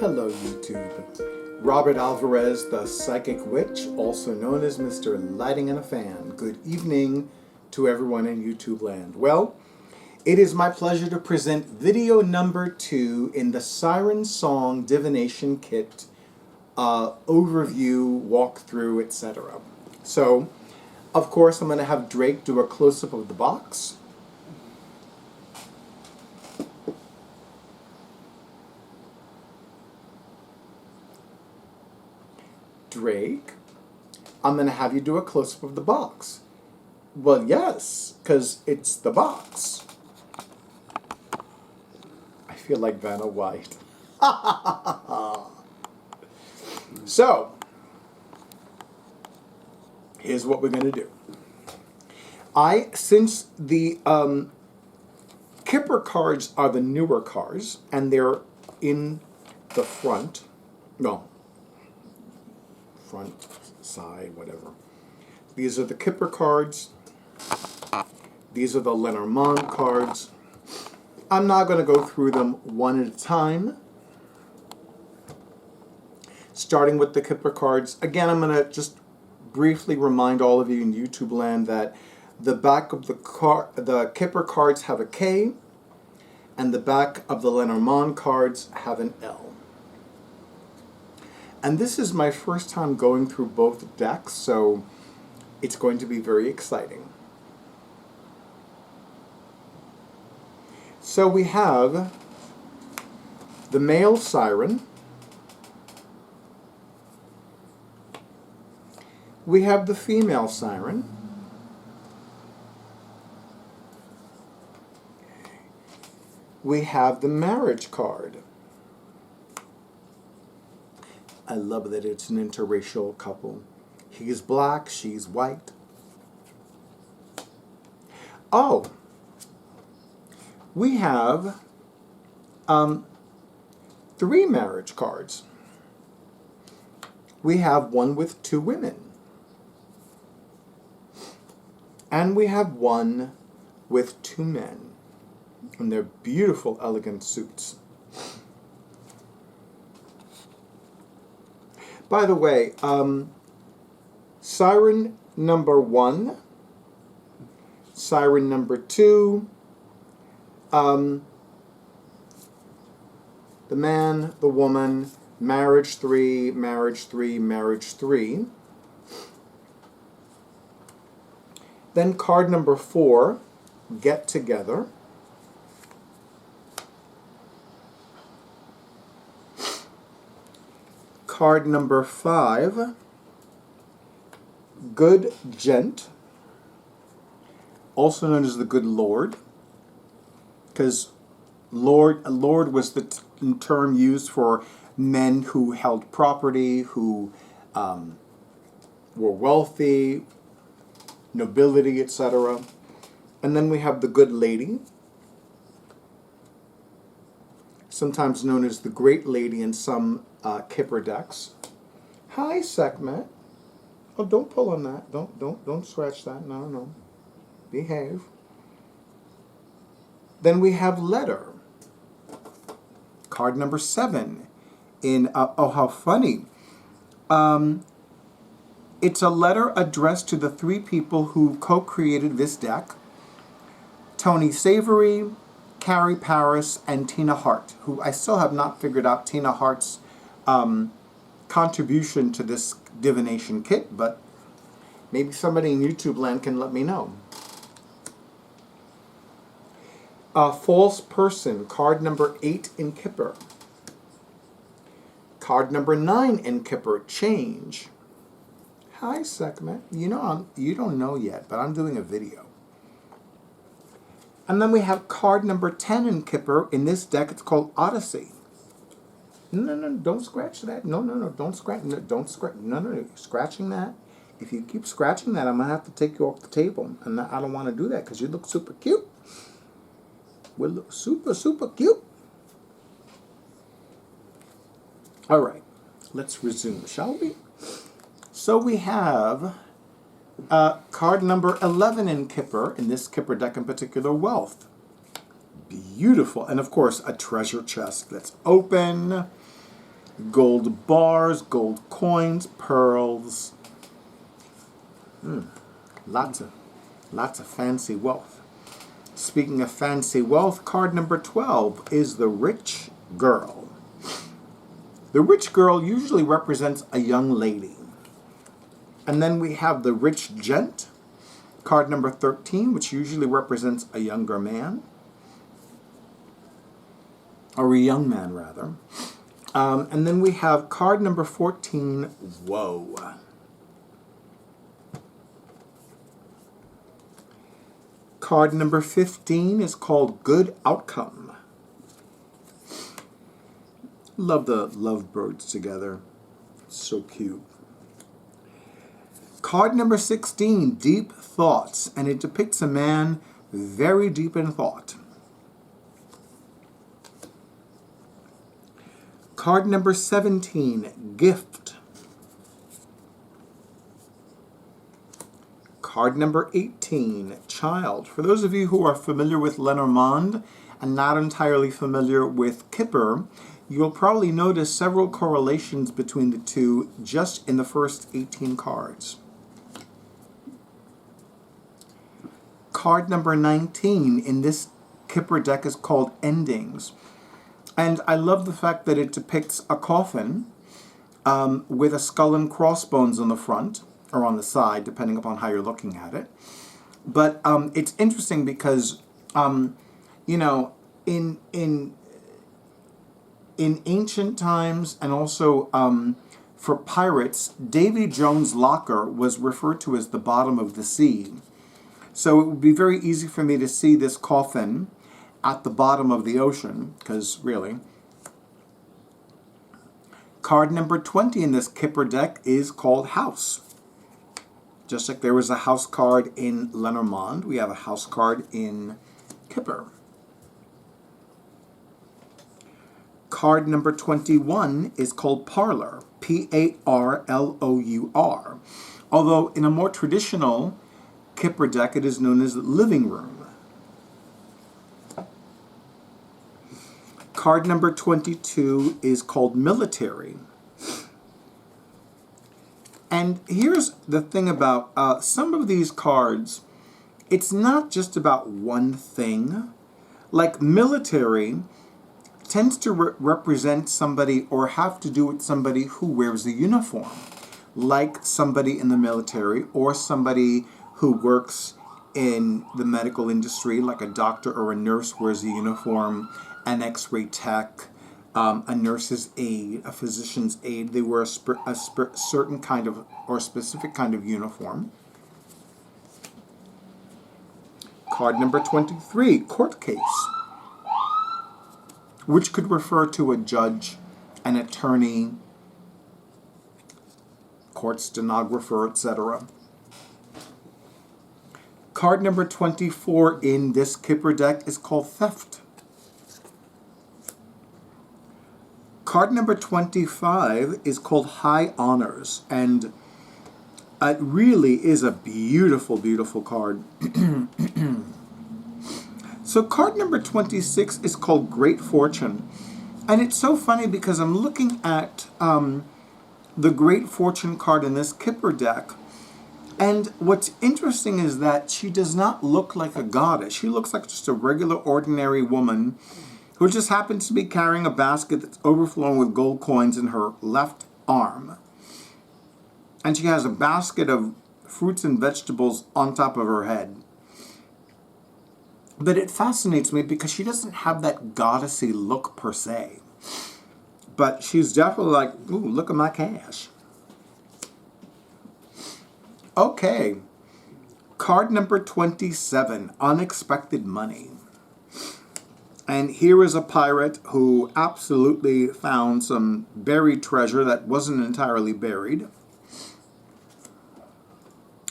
Hello YouTube. Robert Alvarez, the Psychic Witch, also known as Mr. Lighting and a Fan. Good evening to everyone in YouTube land. Well, it is my pleasure to present video number 2 in the Siren Song Divination Kit overview, walkthrough, etc. So, of course, I'm going to have Drake do a close-up of the box. Drake, I'm going to have you do a close-up of the box. Well, yes, because it's the box. I feel like Vanna White. So, here's what we're going to do. Since the Kipper cards are the newer cards, and they're in the front, front, side, whatever. These are the Kipper cards. These are the Lenormand cards. I'm not going to go through them one at a time. Starting with the Kipper cards. Again, I'm going to just briefly remind all of you in YouTube land that the back of the Kipper cards have a K, and the back of the Lenormand cards have an L. And this is my first time going through both decks, so it's going to be very exciting. So we have the male siren. We have the female siren. We have the marriage card. I love that it's an interracial couple. He's black, she's white. Oh, we have 3 marriage cards. We have one with 2 women. And we have one with 2 men. And they're beautiful, elegant suits. By the way, Siren number 1, Siren number 2, the man, the woman, marriage 3, marriage 3, marriage 3. Then card number 4, get together. Card number 5, Good Gent, also known as the Good Lord, because Lord was the term used for men who held property, who were wealthy, nobility, etc. And then we have the Good Lady, sometimes known as the Great Lady in some Kipper decks. Hi, Sekhmet. Oh, don't pull on that. Don't scratch that. No. Behave. Then we have letter. Card number 7. Oh, how funny. It's a letter addressed to the 3 people who co-created this deck. Toni Savory, Carrie, and Tina Hardt, who I still have not figured out Tina Hardt's contribution to this divination kit, but maybe somebody in YouTube land can let me know. False person, card number 8 in Kipper. Card number 9 in Kipper, change. Hi, Sekhmet. You don't know yet, but I'm doing a video. And then we have card number 10 in Kipper. In this deck, it's called Odyssey. No, don't scratch that. No, don't scratch. No, don't scratch. No, scratching that. If you keep scratching that, I'm going to have to take you off the table. And I don't want to do that because you look super cute. We look super, super cute. All right, let's resume, shall we? So we have card number 11 in Kipper, in this Kipper deck in particular, Wealth. Beautiful. And of course, a treasure chest. Let's open. gold bars, gold coins, pearls. Lots of fancy wealth. Speaking of fancy wealth, card number 12 is the rich girl. The rich girl usually represents a young lady. And then we have the rich gent, card number 13, which usually represents a younger man. Or a young man, rather. And then we have card number 14, whoa. Card number 15 is called Good Outcome. Love the lovebirds together. So cute. Card number 16, Deep Thoughts, and it depicts a man very deep in thought. Card number 17, Gift. Card number 18, Child. For those of you who are familiar with Lenormand and not entirely familiar with Kipper, you'll probably notice several correlations between the two just in the first 18 cards. Card number 19 in this Kipper deck is called Endings. And I love the fact that it depicts a coffin with a skull and crossbones on the front, or on the side, depending upon how you're looking at it. But it's interesting because, you know, in ancient times and also for pirates, Davy Jones' locker was referred to as the bottom of the sea. So it would be very easy for me to see this coffin at the bottom of the ocean, because really. Card number 20 in this Kipper deck is called House. Just like there was a house card in Lenormand, we have a house card in Kipper. Card number 21 is called Parlor, P-A-R-L-O-U-R. Although in a more traditional Kipper deck, it is known as Living Room. Card number 22 is called Military. And here's the thing about some of these cards, it's not just about one thing. Like Military tends to represent somebody or have to do with somebody who wears a uniform. Like somebody in the military or somebody who works in the medical industry, like a doctor or a nurse wears a uniform, an x-ray tech, a nurse's aide, a physician's aide. They wear a certain kind of or specific kind of uniform. Card number 23, Court Case, which could refer to a judge, an attorney, court stenographer, etc. Card number 24 in this Kipper deck is called Theft. Card number 25 is called High Honors, and it really is a beautiful, beautiful card. So card number 26 is called Great Fortune, and it's so funny because I'm looking at the Great Fortune card in this Kipper deck, and what's interesting is that she does not look like a goddess. She looks like just a regular, ordinary woman who just happens to be carrying a basket that's overflowing with gold coins in her left arm. And she has a basket of fruits and vegetables on top of her head. But it fascinates me because she doesn't have that goddessy look per se. But she's definitely like, ooh, look at my cash. Okay. Card number 27, Unexpected Money. And here is a pirate who absolutely found some buried treasure that wasn't entirely buried.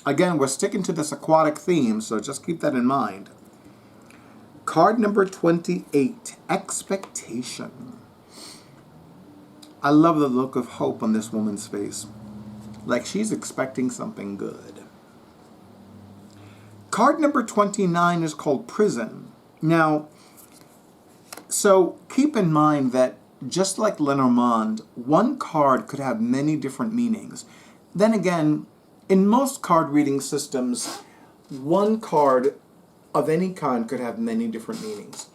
Again, we're sticking to this aquatic theme, so just keep that in mind. Card number 28, Expectation. I love the look of hope on this woman's face. Like she's expecting something good. Card number 29 is called Prison. Now, so keep in mind that just like Lenormand, one card could have many different meanings. Then again, in most card reading systems, one card of any kind could have many different meanings.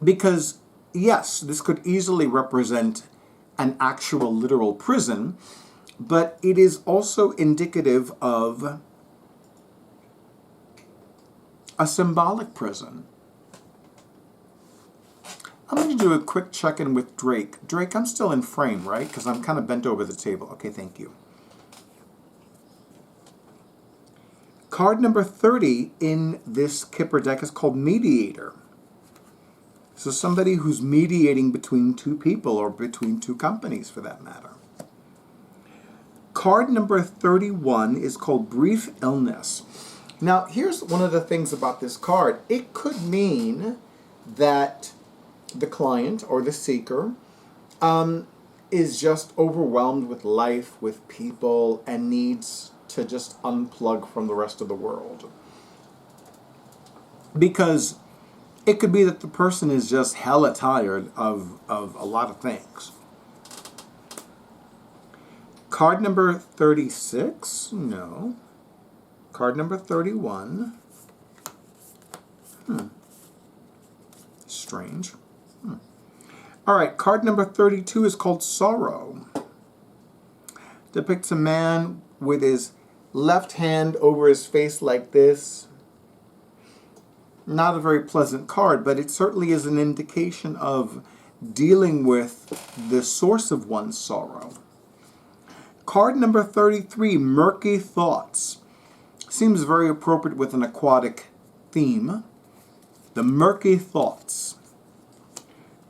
Because, yes, this could easily represent an actual literal prison, but it is also indicative of a symbolic prison. I'm going to do a quick check-in with Drake. Drake, I'm still in frame, right? Because I'm kind of bent over the table. Okay, thank you. Card number 30 in this Kipper deck is called Mediator. So somebody who's mediating between two people or between two companies, for that matter. Card number 31 is called Brief Illness. Now, here's one of the things about this card. It could mean that the client or the seeker is just overwhelmed with life, with people, and needs to just unplug from the rest of the world. Because it could be that the person is just hella tired of a lot of things. Card number 36? No. Card number 31. Strange. All right, card number 32 is called Sorrow. Depicts a man with his left hand over his face like this. Not a very pleasant card, but it certainly is an indication of dealing with the source of one's sorrow. Card number 33, Murky Thoughts. Seems very appropriate with an aquatic theme. The Murky Thoughts.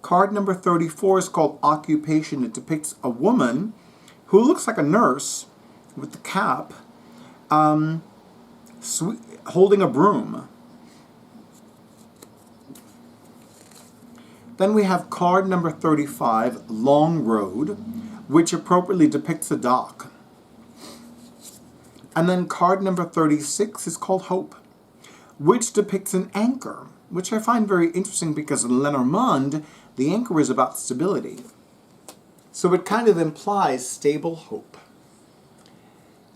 Card number 34 is called Occupation. It depicts a woman who looks like a nurse with the cap, holding a broom. Then we have card number 35, Long Road, which appropriately depicts a dock. And then card number 36 is called Hope, which depicts an anchor, which I find very interesting because in Lenormand, the anchor is about stability. So it kind of implies stable hope.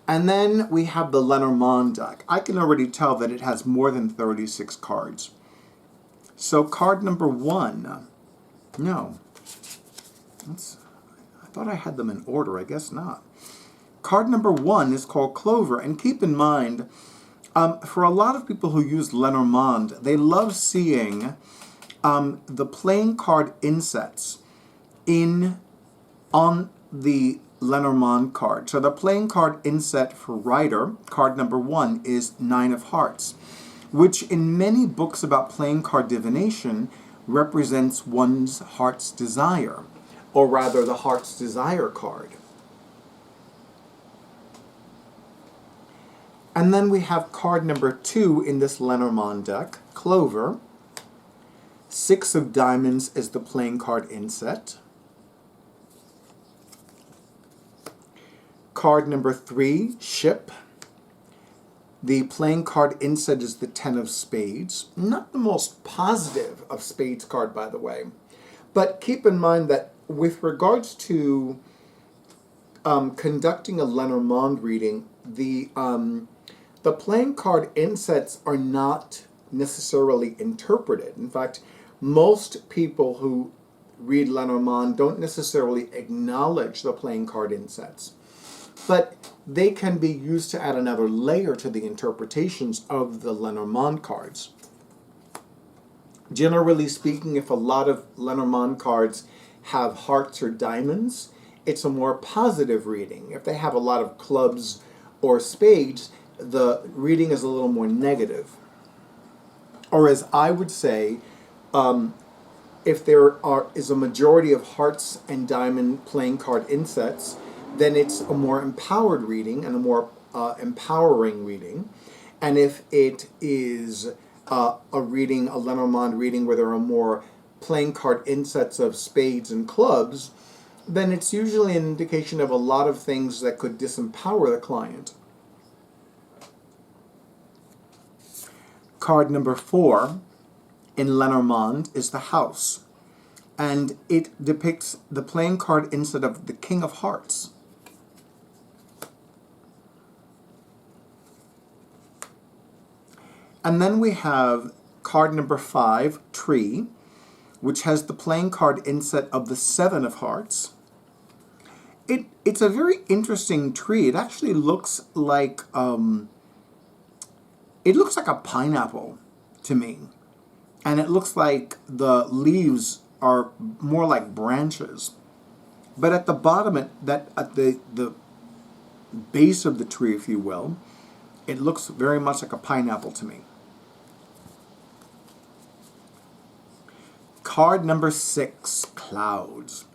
And then we have the Lenormand deck. I can already tell that it has more than 36 cards. So card number 1. No. I thought I had them in order. I guess not. Card number 1 is called Clover. And keep in mind, for a lot of people who use Lenormand, they love seeing the playing card insets on the Lenormand card. So the playing card inset for Rider, card number 1, is 9 of Hearts, which in many books about playing card divination represents one's heart's desire, or rather the heart's desire card. And then we have card number 2 in this Lenormand deck, Clover. 6 of Diamonds is the playing card inset. Card number 3, Ship. The playing card inset is the 10 of Spades. Not the most positive of Spades card, by the way. But keep in mind that with regards to conducting a Lenormand reading, the playing card insets are not necessarily interpreted. In fact, most people who read Lenormand don't necessarily acknowledge the playing card insets. But they can be used to add another layer to the interpretations of the Lenormand cards. Generally speaking, if a lot of Lenormand cards have hearts or diamonds, it's a more positive reading. If they have a lot of clubs or spades, the reading is a little more negative. Or as I would say, if there is a majority of hearts and diamond playing card insets, then it's a more empowered reading and a more empowering reading. And if it is a Lenormand reading where there are more playing card insets of spades and clubs, then it's usually an indication of a lot of things that could disempower the client. Card number 4 in Lenormand is the House. And it depicts the playing card instead of the King of Hearts. And then we have card number 5, Tree, which has the playing card inset of the 7 of Hearts. It's a very interesting tree. It actually looks like a pineapple to me. And it looks like the leaves are more like branches. But at the bottom, at the base of the tree, if you will, it looks very much like a pineapple to me. Card number 6, Clouds.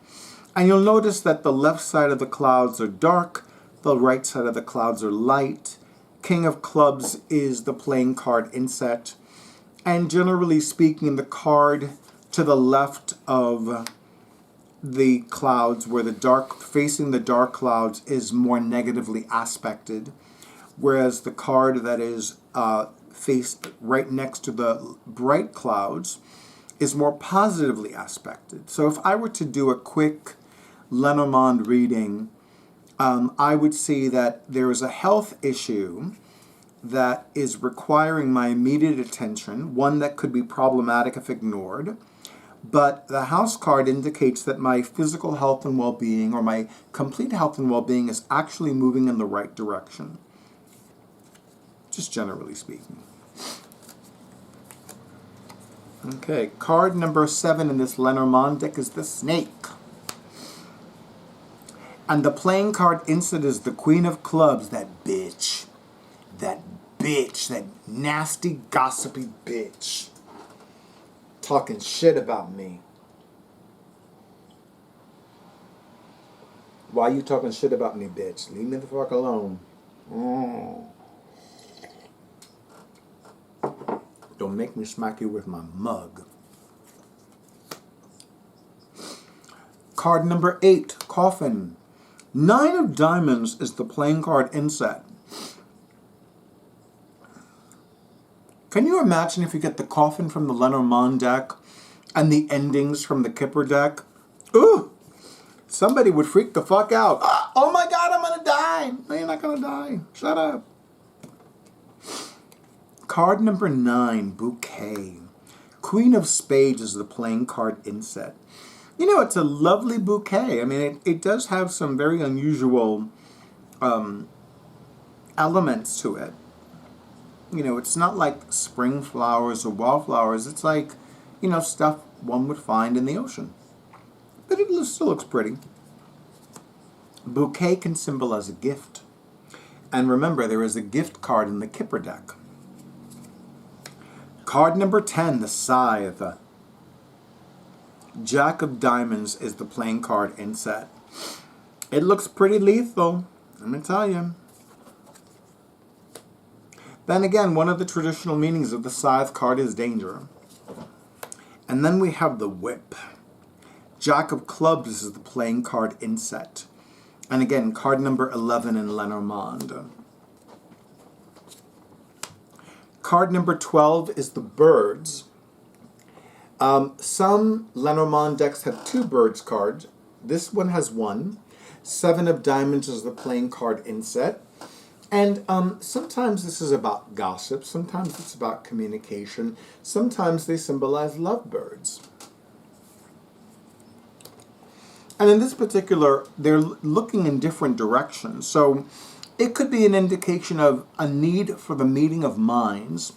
And you'll notice that the left side of the clouds are dark, the right side of the clouds are light. King of Clubs is the playing card inset. And generally speaking, the card to the left of the clouds, where facing the dark clouds, is more negatively aspected, whereas the card that is faced right next to the bright clouds is more positively aspected. So if I were to do a quick Lenormand reading, I would see that there is a health issue that is requiring my immediate attention, one that could be problematic if ignored. But the house card indicates that my physical health and well-being, or my complete health and well-being, is actually moving in the right direction, just generally speaking. Okay, card number 7 in this Lenormand deck is the Snake. And the playing card insert is the Queen of Clubs, that bitch. That nasty, gossipy bitch. Talking shit about me. Why you talking shit about me, bitch? Leave me the fuck alone. Don't make me smack you with my mug. Card number 8, Coffin. 9 of Diamonds is the playing card inset. Can you imagine if you get the Coffin from the Lenormand deck and the endings from the Kipper deck? Ooh! Somebody would freak the fuck out. Oh my God, I'm gonna die! No, you're not gonna die. Shut up. Card number 9, Bouquet. Queen of Spades is the playing card inset. You know, it's a lovely bouquet. I mean, it does have some very unusual elements to it. You know, it's not like spring flowers or wallflowers. It's like, you know, stuff one would find in the ocean. But it still looks pretty. Bouquet can symbolize a gift. And remember, there is a gift card in the Kipper deck. Card number 10, the Scythe. Jack of Diamonds is the playing card inset. It looks pretty lethal, let me tell you. Then again, one of the traditional meanings of the Scythe card is danger. And then we have the Whip. Jack of Clubs is the playing card inset. And again, card number 11 in Lenormand. Card number 12 is the Birds. Some Lenormand decks have 2 Birds cards. This one has 1. 7 of Diamonds is the playing card inset. And sometimes this is about gossip. Sometimes it's about communication. Sometimes they symbolize lovebirds. And in this particular, they're looking in different directions. So it could be an indication of a need for the meeting of minds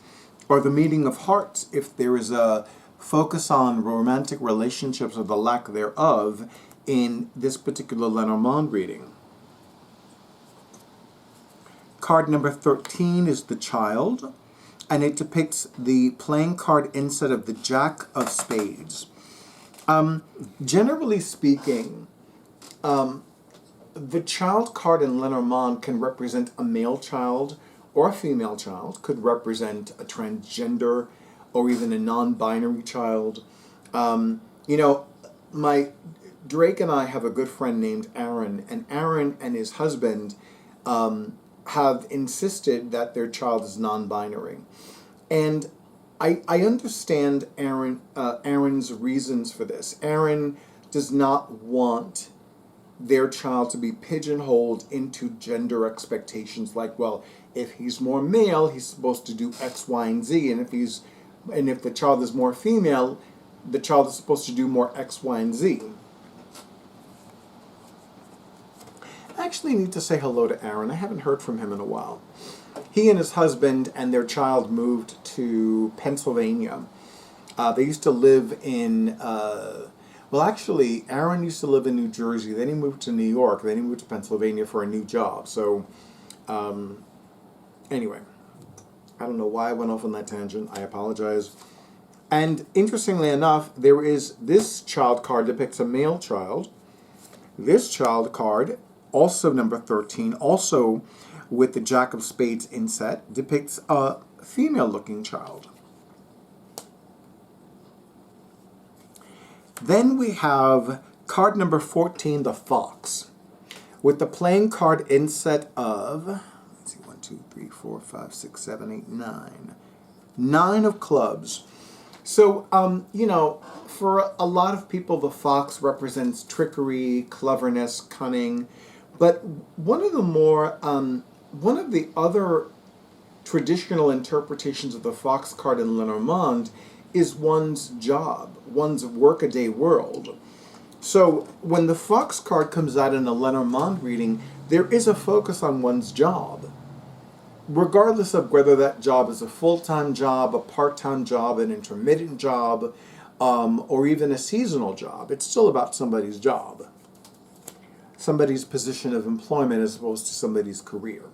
or the meeting of hearts if there is a focus on romantic relationships or the lack thereof in this particular Lenormand reading. Card number 13 is the Child, and it depicts the playing card instead of the Jack of Spades. Generally speaking, the Child card in Lenormand can represent a male child or a female child, could represent a transgender or even a non-binary child. You know, Drake and I have a good friend named Aaron, and Aaron and his husband have insisted that their child is non-binary. And I understand Aaron's reasons for this. Aaron does not want their child to be pigeonholed into gender expectations like, well, if he's more male, he's supposed to do X, Y, and Z, and if the child is more female, the child is supposed to do more X, Y, and Z. I actually need to say hello to Aaron. I haven't heard from him in a while. He and his husband and their child moved to Pennsylvania. They used to live in, well, actually, Aaron used to live in New Jersey. Then he moved to New York. Then he moved to Pennsylvania for a new job. So, anyway, I don't know why I went off on that tangent. I apologize. And interestingly enough, there is this child card depicts a male child. This child card, also number 13, also with the Jack of Spades inset, depicts a female-looking child. Then we have card number 14, the Fox, with the playing card inset of, let's see, 1, 2, 3, 4, 5, 6, 7, 8, 9. 9 of clubs. So, you know, for a lot of people, the fox represents trickery, cleverness, cunning. But one of the other traditional interpretations of the fox card in Lenormand is one's job, one's workaday world. So when the fox card comes out in a Lenormand reading, there is a focus on one's job, regardless of whether that job is a full-time job, a part-time job, an intermittent job, or even a seasonal job. It's still about somebody's job, somebody's position of employment as opposed to somebody's career.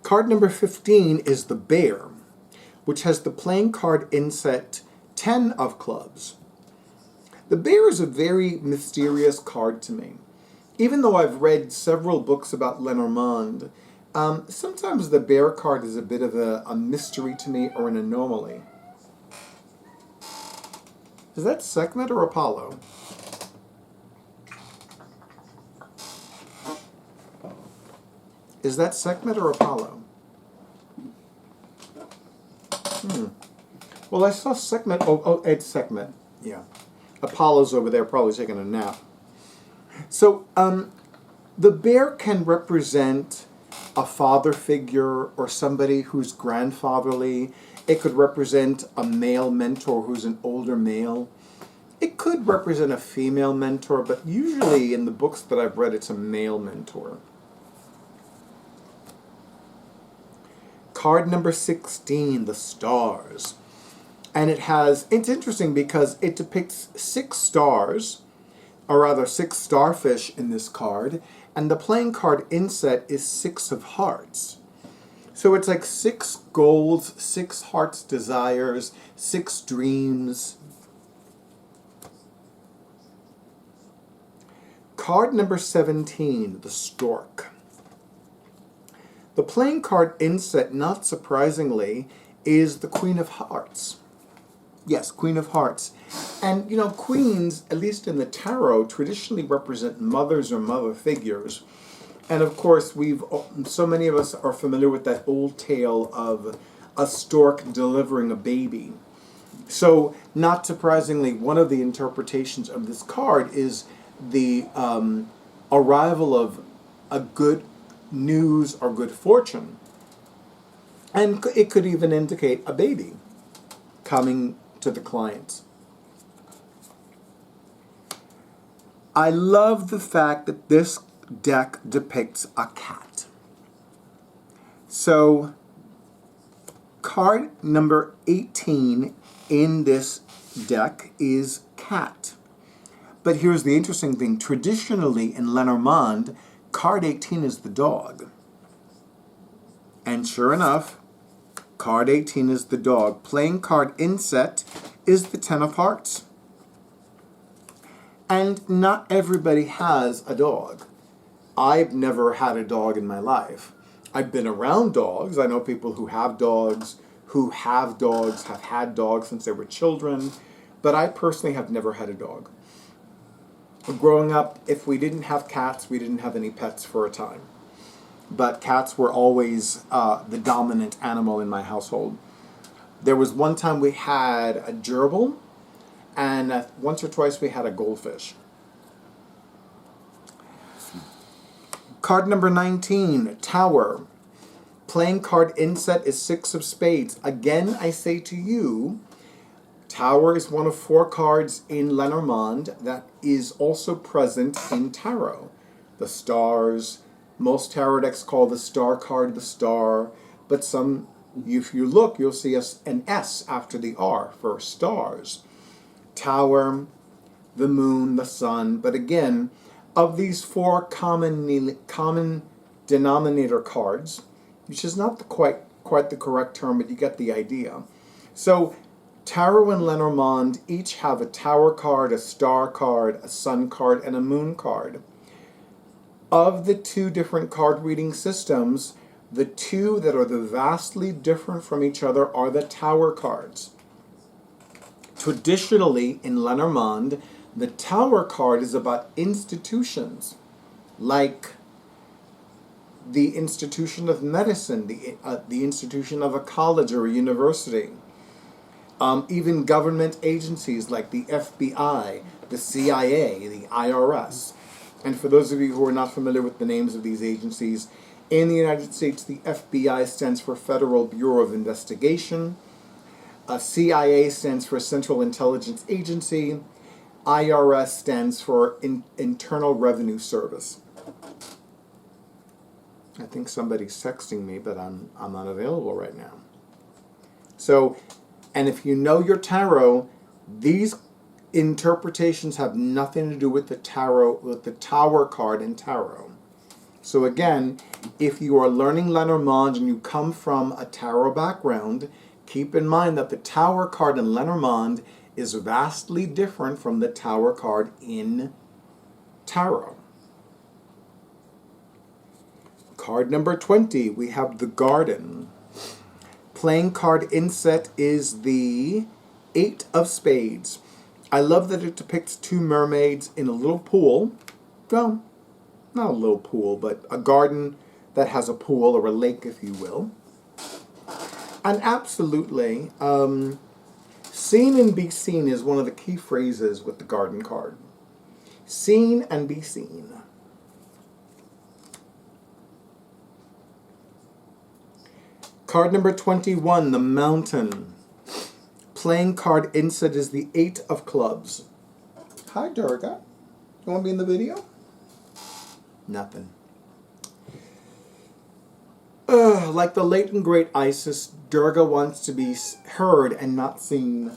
Card number 15 is the Bear, which has the playing card inset 10 of clubs. The Bear is a very mysterious card to me. Even though I've read several books about Lenormand, sometimes the Bear card is a bit of a mystery to me, or an anomaly. Is that Sekhmet or Apollo? Is that Sekhmet or Apollo? Well, I saw Sekhmet. Oh, it's Sekhmet. Yeah. Apollo's over there probably taking a nap. So, the bear can represent a father figure or somebody who's grandfatherly. It could represent a male mentor who's an older male. It could represent a female mentor, but usually in the books that I've read, it's a male mentor. Card number 16, the Stars. And it's interesting because it depicts 6 stars, or rather 6 starfish in this card, and the playing card inset is 6 of hearts. So it's like 6 goals, 6 hearts' desires, 6 dreams. Card number 17, the Stork. The playing card inset, not surprisingly, is the Queen of Hearts. Yes, Queen of Hearts. And, you know, queens, at least in the tarot, traditionally represent mothers or mother figures. And, of course, so many of us are familiar with that old tale of a stork delivering a baby. So, not surprisingly, one of the interpretations of this card is the arrival of a good news or good fortune. And it could even indicate a baby coming to the client. I love the fact that this deck depicts a cat. So, card number 18 in this deck is cat. But here's the interesting thing. Traditionally in Lenormand, card 18 is the dog. And sure enough, card 18 is the dog. Playing card inset is the 10 of hearts. And not everybody has a dog. I've never had a dog in my life. I've been around dogs. I know people who have dogs, have had dogs since they were children. But I personally have never had a dog. Growing up, if we didn't have cats, we didn't have any pets for a time. but cats were always the dominant animal in my household. There was one time we had a gerbil, and once or twice we had a goldfish. Card number 19, Tower. Playing card inset is 6 of spades. Again, I say to you, Tower is one of 4 cards in Lenormand that is also present in Tarot. The stars, most tarot decks call the star card the star, but some, if you look, you'll see an S after the R for stars. Tower, the moon, the sun, but again, of these 4 common denominator cards, which is not quite the correct term, but you get the idea. So Tarot and Lenormand each have a tower card, a star card, a sun card, and a moon card. Of the 2 different card reading systems, the 2 that are the vastly different from each other are the tower cards. Traditionally, in Lenormand, the tower card is about institutions, like the institution of medicine, the institution of a college or a university. Even government agencies like the FBI, the CIA, the IRS. And for those of you who are not familiar with the names of these agencies, in the United States, the FBI stands for Federal Bureau of Investigation. CIA stands for Central Intelligence Agency. IRS stands for Internal Revenue Service. I think somebody's texting me, but I'm unavailable right now. So, and if you know your tarot, these interpretations have nothing to do with the tarot, with the tower card in tarot. So again, if you are learning Lenormand and you come from a tarot background, keep in mind that the tower card in Lenormand is vastly different from the tower card in tarot. Card number 20, we have the Garden. Playing card inset is the 8 of spades. I love that it depicts 2 mermaids in a little pool. Well, not a little pool, but a garden that has a pool, or a lake, if you will. And absolutely, seen and be seen is one of the key phrases with the Garden card. Seen and be seen. Card number 21, the Mountain. Playing card inset is the 8 of clubs. Hi, Durga. You want to be in the video? Nothing. Like the late and great Isis, Durga wants to be heard and not seen.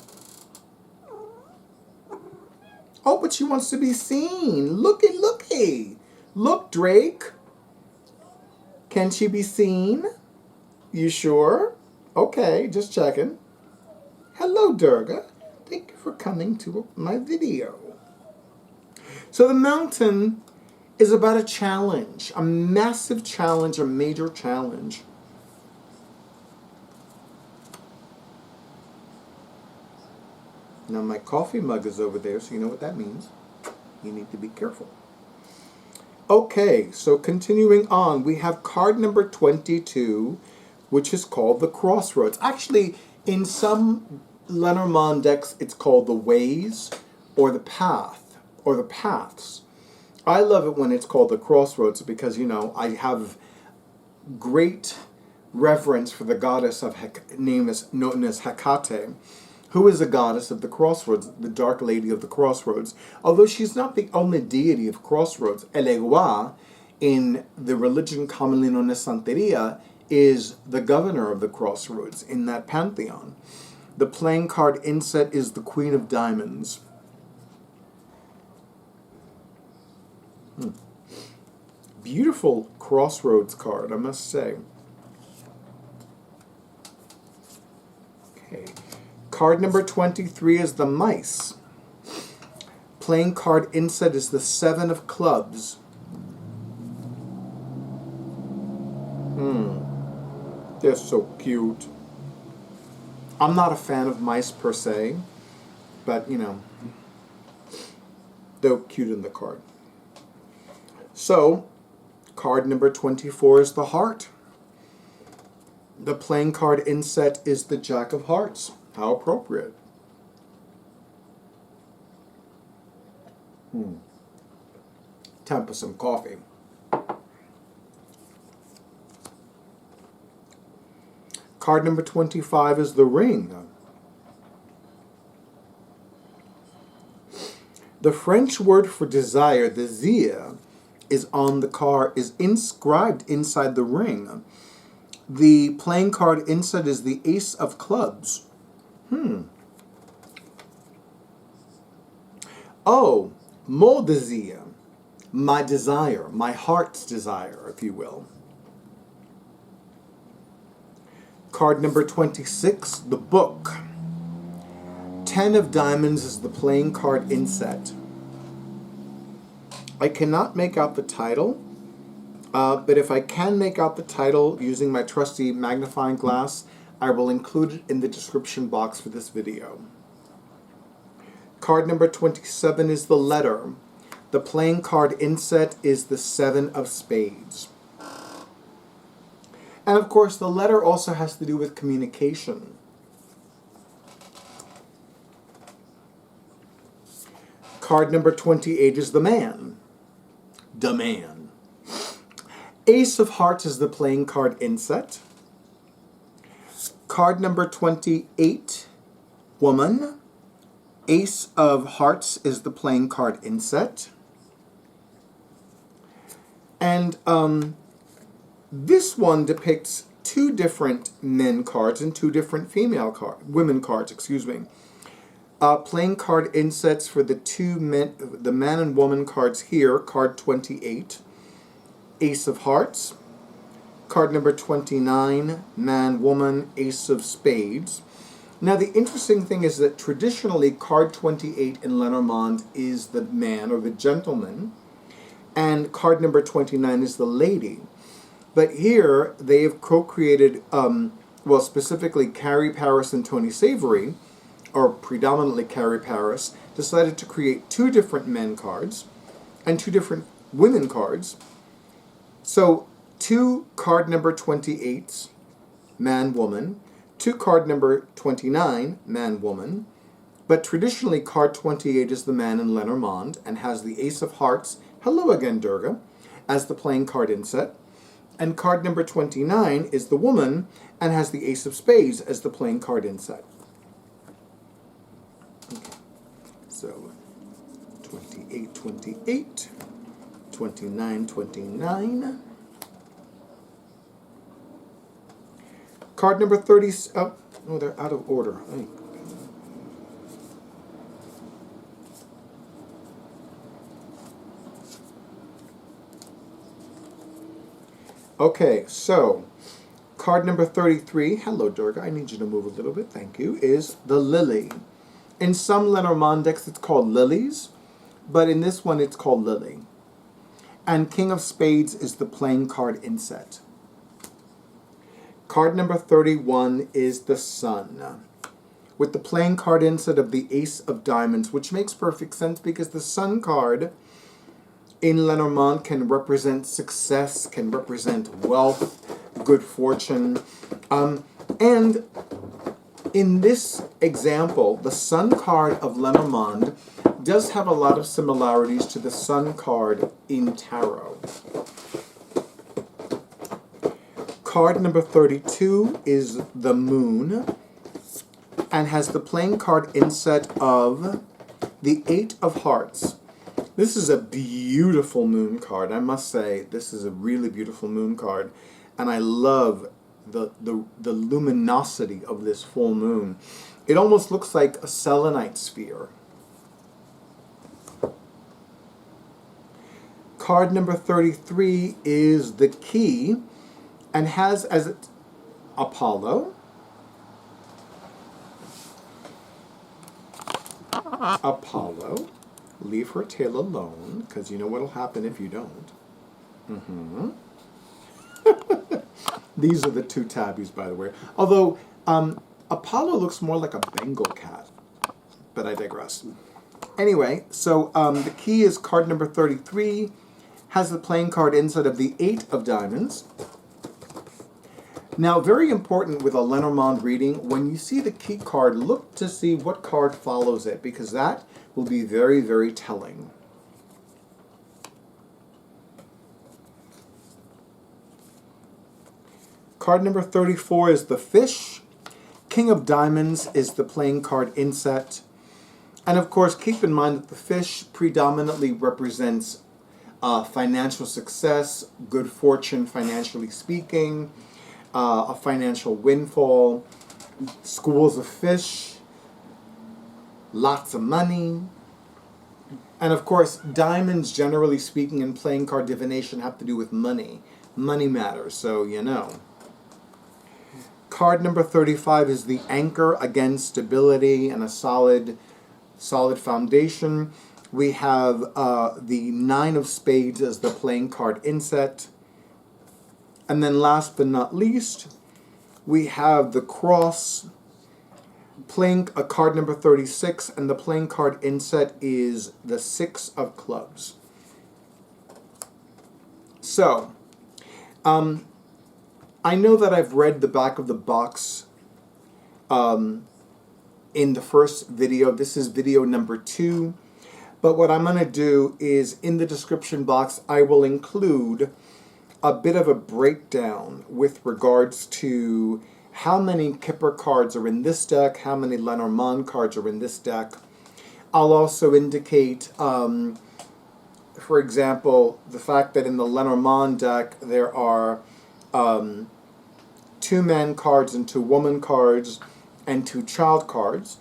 Oh, but she wants to be seen. Looky, looky. Look, Drake. Can she be seen? You sure? Okay, just checking. Hello, Durga. Thank you for coming to my video. So the Mountain is about a challenge, a massive challenge, a major challenge. Now my coffee mug is over there, so you know what that means. You need to be careful. Okay, so continuing on, we have card number 22, which is called the Crossroads. Actually, in some Lenormand decks, it's called the Ways, or the Path, or the Paths. I love it when it's called the Crossroads because, you know, I have great reverence for the goddess of known as Hecate, who is a goddess of the crossroads, the Dark Lady of the Crossroads. Although she's not the only deity of crossroads, Elegua, in the religion commonly known as Santeria, is the governor of the crossroads in that pantheon. The playing card inset is the Queen of Diamonds. Beautiful crossroads card, I must say. Okay. Card number 23 is the Mice. Playing card inset is the 7 of clubs. They're so cute. I'm not a fan of mice per se, but, you know, they're cute in the card. So, Card number 24 is the Hardt. The playing card inset is the Jack of Hearts. How appropriate. Time for some coffee. Card number 25 is the Ring. The French word for desire, the désir, is on the card, is inscribed inside the ring. The playing card inset is the Ace of Clubs. Oh, mon désir, my desire, my heart's desire, if you will. Card number 26, the Book. 10 of Diamonds is the playing card inset. I cannot make out the title, but if I can make out the title using my trusty magnifying glass, I will include it in the description box for this video. Card number 27 is the Letter. The playing card inset is the 7 of Spades. And of course, the letter also has to do with communication. Card number 28 is the Man. The Man. Ace of Hearts is the playing card inset. Card number 28, Woman. Ace of Hearts is the playing card inset. And this one depicts two different men cards and two different women cards, excuse me. Playing card insets for the the man and woman cards here, card 28, Ace of Hearts. Card number 29, man, woman, Ace of Spades. Now the interesting thing is that traditionally card 28 in Lenormand is the man or the gentleman, and card number 29 is the lady. But here they have co-created, well, specifically Carrie, Paris, and Toni Savory, or predominantly Carrie Paris, decided to create two different men cards and two different women cards. So two card number 28s, man, woman, two card number 29, man, woman, but traditionally card 28 is the man in Lenormand and has the Ace of Hearts, hello again Durga, as the playing card inset. And card number 29 is the woman and has the Ace of Spades as the playing card inset. Okay. So 28, 28, 29, 29. Card number 30, oh, they're out of order. Okay, so card number 33, hello Durga, I need you to move a little bit, thank you, is the Lily. In some Lenormand decks it's called Lilies, but in this one it's called Lily. And King of Spades is the playing card inset. Card number 31 is the Sun, with the playing card inset of the Ace of Diamonds, which makes perfect sense because the Sun card in Lenormand can represent success, can represent wealth, good fortune. And in this example, the Sun card of Lenormand does have a lot of similarities to the Sun card in Tarot. Card number 32 is the Moon and has the playing card inset of the 8 of Hearts. This is a beautiful moon card. I must say, this is a really beautiful moon card. And I love the luminosity of this full moon. It almost looks like a selenite sphere. Card number 33 is the Key and has as its Apollo, leave her tail alone, because you know what'll happen if you don't. These are the two tabbies, by the way. Although, Apollo looks more like a Bengal cat. But I digress. Anyway, so the Key is card number 33, has the playing card inset of the 8 of diamonds. Now, very important with a Lenormand reading, when you see the key card, look to see what card follows it, because that will be very, very telling. Card number 34 is the fish. King of diamonds is the playing card inset. And of course, keep in mind that the fish predominantly represents financial success, good fortune financially speaking, a financial windfall, schools of fish, lots of money. And of course, diamonds, generally speaking, in playing card divination have to do with money. Money matters, so you know. Card number 35 is the anchor, again, stability and a solid foundation. We have the 9 of spades as the playing card inset. And then last but not least, we have the cross, playing a card number 36, and the playing card inset is the 6 of clubs. So, I know that I've read the back of the box in the first video. This is video number 2. But what I'm going to do is, in the description box, I will include a bit of a breakdown with regards to how many Kipper cards are in this deck, how many Lenormand cards are in this deck. I'll also indicate, for example, the fact that in the Lenormand deck there are 2 man cards and 2 woman cards and 2 child cards.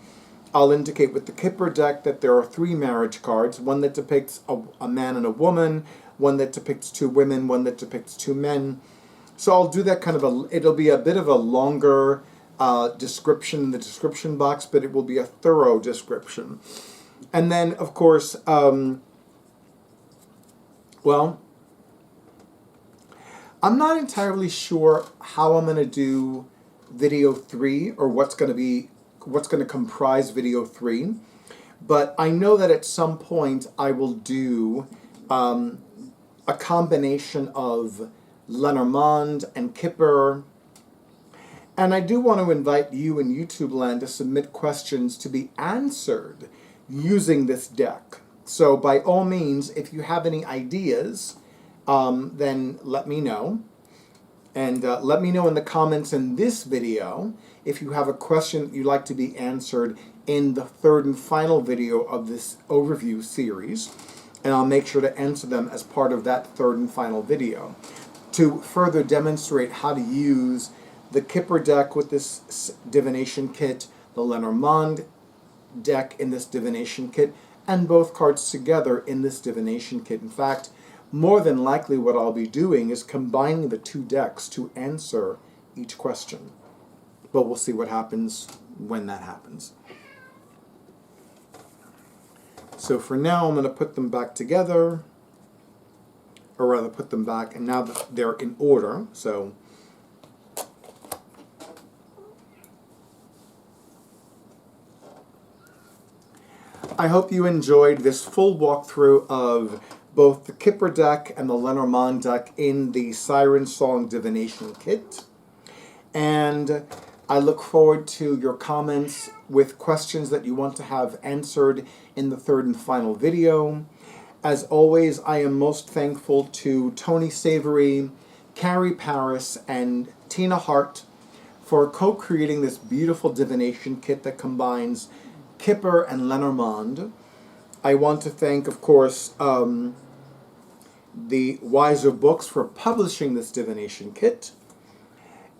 I'll indicate with the Kipper deck that there are 3 marriage cards, one that depicts a man and a woman, one that depicts 2 women, one that depicts 2 men. So I'll do that kind of it'll be a bit of a longer description in the description box, but it will be a thorough description. And then, of course, well, I'm not entirely sure how I'm going to do video 3 or what's going to comprise video 3, but I know that at some point I will do a combination of Lenormand and Kipper, and I do want to invite you in YouTube land to submit questions to be answered using this deck. So by all means, if you have any ideas, then let me know. And let me know in the comments in this video if you have a question that you'd like to be answered in the 3rd and final video of this overview series. And I'll make sure to answer them as part of that 3rd and final video. To further demonstrate how to use the Kipper deck with this Divination Kit, the Lenormand deck in this Divination Kit, and both cards together in this Divination Kit. In fact, more than likely what I'll be doing is combining the 2 decks to answer each question. But we'll see what happens when that happens. So for now, I'm going to put them back together, or rather put them back, and now they're in order, so I hope you enjoyed this full walkthrough of both the Kipper deck and the Lenormand deck in the Siren Song Divination Kit. And I look forward to your comments with questions that you want to have answered in the 3rd and final video. As always, I am most thankful to Toni Savory, Carrie and Tina Hardt for co-creating this beautiful divination kit that combines Kipper and Lenormand. I want to thank, of course, the Wiser Books for publishing this divination kit.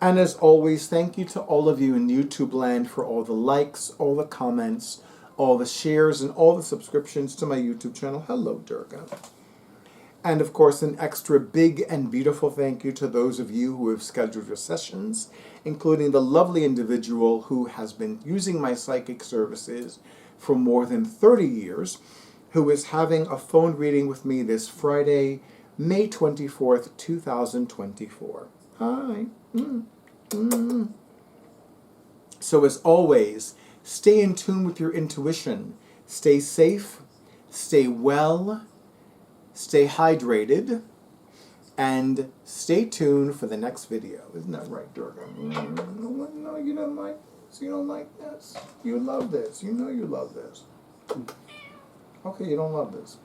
And as always, thank you to all of you in YouTube land for all the likes, all the comments, all the shares, and all the subscriptions to my YouTube channel. Hello, Durga. And of course, an extra big and beautiful thank you to those of you who have scheduled your sessions, including the lovely individual who has been using my psychic services for more than 30 years, who is having a phone reading with me this Friday, May 24th, 2024. Hi. So as always, stay in tune with your intuition. Stay safe, stay well, stay hydrated, and stay tuned for the next video. Isn't that right, Durga? No, you don't like this. You don't like this. You love this. You know you love this. Okay, you don't love this.